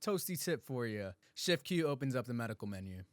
toasty tip for you. Shift Q opens up the medical menu.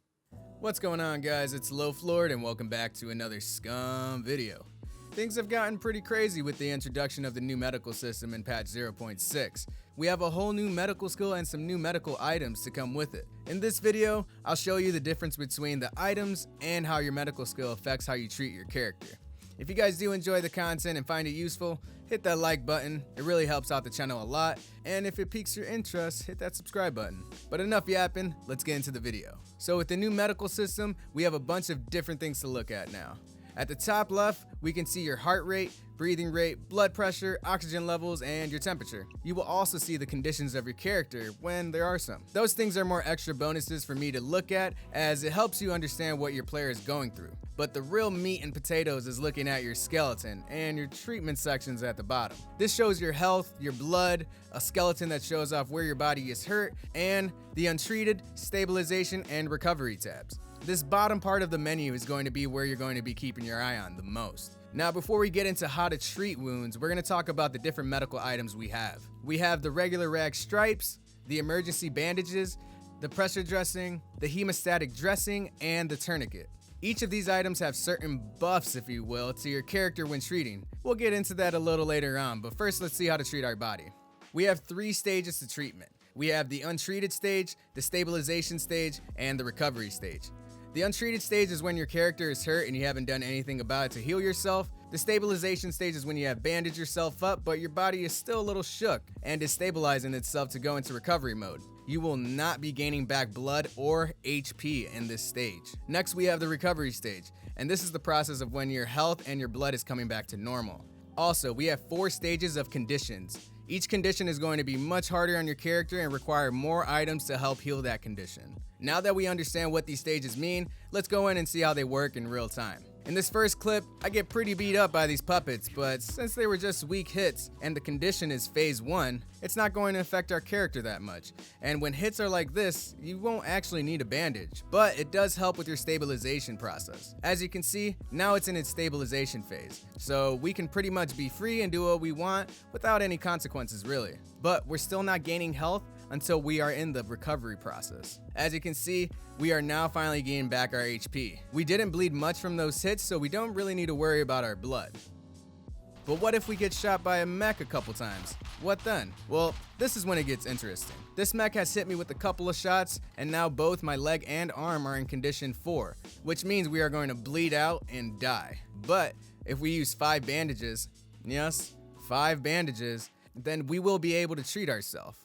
What's going on, guys? It's Low Floored and welcome back to another SCUM video. Things have gotten pretty crazy with the introduction of the new medical system in patch 0.6. We have a whole new medical skill and some new medical items to come with it. In this video, I'll show you the difference between the items and how your medical skill affects how you treat your character. If you guys do enjoy the content and find it useful, hit that like button. It really helps out the channel a lot. And if it piques your interest, hit that subscribe button. But enough yapping, let's get into the video. So with the new medical system, we have a bunch of different things to look at now. At the top left, we can see your heart rate, breathing rate, blood pressure, oxygen levels, and your temperature. You will also see the conditions of your character when there are some. Those things are more extra bonuses for me to look at, as it helps you understand what your player is going through. But the real meat and potatoes is looking at your skeleton and your treatment sections at the bottom. This shows your health, your blood, a skeleton that shows off where your body is hurt, and the untreated, stabilization, and recovery tabs. This bottom part of the menu is going to be where you're going to be keeping your eye on the most. Now, before we get into how to treat wounds, we're going to talk about the different medical items we have. We have the regular rag stripes, the emergency bandages, the pressure dressing, the hemostatic dressing, and the tourniquet. Each of these items have certain buffs, if you will, to your character when treating. We'll get into that a little later on, but first let's see how to treat our body. We have 3 stages to treatment. We have the untreated stage, the stabilization stage, and the recovery stage. The untreated stage is when your character is hurt and you haven't done anything about it to heal yourself. The stabilization stage is when you have bandaged yourself up, but your body is still a little shook and is stabilizing itself to go into recovery mode. You will not be gaining back blood or HP in this stage. Next, we have the recovery stage, and this is the process of when your health and your blood is coming back to normal. Also, we have 4 stages of conditions. Each condition is going to be much harder on your character and require more items to help heal that condition. Now that we understand what these stages mean, let's go in and see how they work in real time. In this first clip, I get pretty beat up by these puppets, but since they were just weak hits and the condition is phase 1, it's not going to affect our character that much. And when hits are like this, you won't actually need a bandage, but it does help with your stabilization process. As you can see, now it's in its stabilization phase, so we can pretty much be free and do what we want without any consequences really. But we're still not gaining health until we are in the recovery process. As you can see, we are now finally gaining back our HP. We didn't bleed much from those hits, so we don't really need to worry about our blood. But what if we get shot by a mech a couple times? What then? Well, this is when it gets interesting. This mech has hit me with a couple of shots, and now both my leg and arm are in condition 4, which means we are going to bleed out and die. But if we use 5 bandages, yes, 5 bandages, then we will be able to treat ourselves.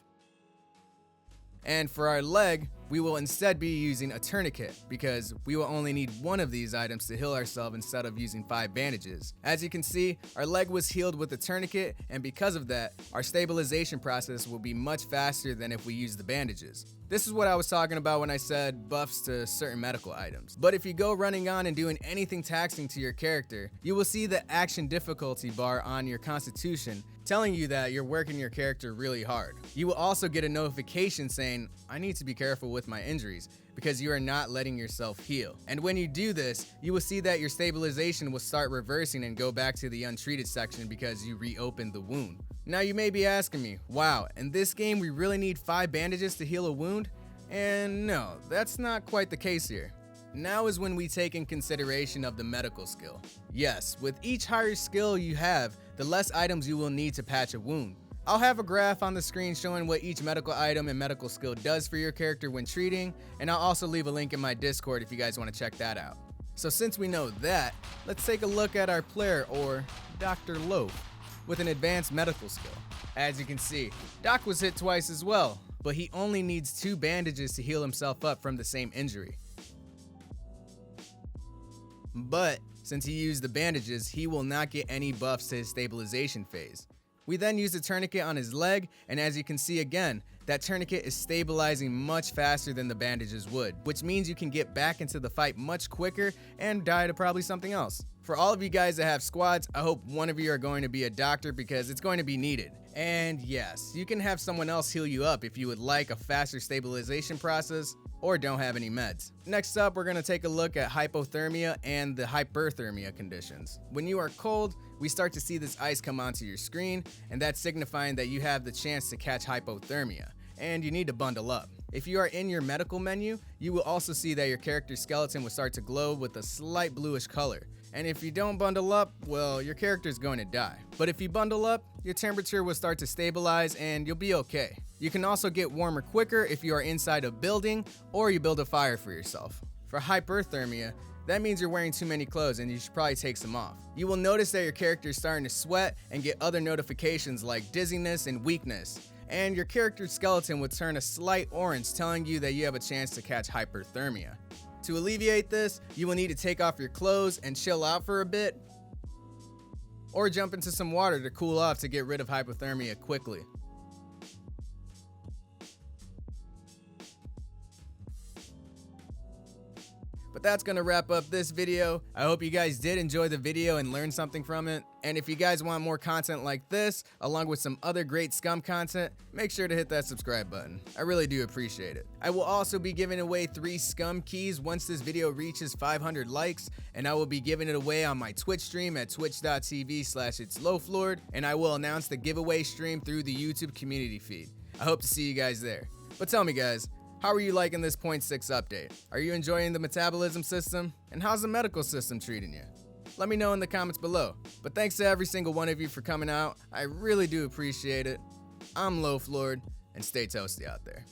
And for our leg, we will instead be using a tourniquet because we will only need 1 of these items to heal ourselves instead of using 5 bandages. As you can see, our leg was healed with a tourniquet, and because of that, our stabilization process will be much faster than if we use the bandages. This is what I was talking about when I said buffs to certain medical items. But if you go running on and doing anything taxing to your character, you will see the action difficulty bar on your constitution telling you that you're working your character really hard. You will also get a notification saying, I need to be careful with my injuries, because you are not letting yourself heal. And when you do this, you will see that your stabilization will start reversing and go back to the untreated section because you reopened the wound. Now you may be asking me, wow, in this game we really need 5 bandages to heal a wound? And no, that's not quite the case here. Now is when we take in consideration of the medical skill. Yes, with each higher skill you have, the less items you will need to patch a wound. I'll have a graph on the screen showing what each medical item and medical skill does for your character when treating, and I'll also leave a link in my Discord if you guys want to check that out. So since we know that, let's take a look at our player, or Dr. Loaf, with an advanced medical skill. As you can see, Doc was hit twice as well, but he only needs 2 bandages to heal himself up from the same injury. But since he used the bandages, he will not get any buffs to his stabilization phase. We then use a tourniquet on his leg, and as you can see again, that tourniquet is stabilizing much faster than the bandages would, which means you can get back into the fight much quicker and die to probably something else. For all of you guys that have squads, I hope one of you are going to be a doctor because it's going to be needed. And yes, you can have someone else heal you up if you would like a faster stabilization process or don't have any meds. Next up, we're going to take a look at hypothermia and the hyperthermia conditions. When you are cold, we start to see this ice come onto your screen, and that's signifying that you have the chance to catch hypothermia. and you need to bundle up. If you are in your medical menu, you will also see that your character's skeleton will start to glow with a slight bluish color. And if you don't bundle up, well, your character is going to die. But if you bundle up, your temperature will start to stabilize and you'll be okay. You can also get warmer quicker if you are inside a building or you build a fire for yourself. For hyperthermia, that means you're wearing too many clothes and you should probably take some off. You will notice that your character is starting to sweat and get other notifications like dizziness and weakness. And your character's skeleton would turn a slight orange, telling you that you have a chance to catch hyperthermia. To alleviate this, you will need to take off your clothes and chill out for a bit, or jump into some water to cool off to get rid of hypothermia quickly. But that's gonna wrap up this video. I hope you guys did enjoy the video and learn something from it. And if you guys want more content like this, along with some other great SCUM content, make sure to hit that subscribe button. I really do appreciate it. I will also be giving away 3 SCUM keys once this video reaches 500 likes, and I will be giving it away on my Twitch stream at twitch.tv/itslowfloored, and I will announce the giveaway stream through the YouTube community feed. I hope to see you guys there. But tell me guys, how are you liking this 0.6 update? Are you enjoying the metabolism system? And how's the medical system treating you? Let me know in the comments below. But thanks to every single one of you for coming out. I really do appreciate it. I'm Low Floored, and stay toasty out there.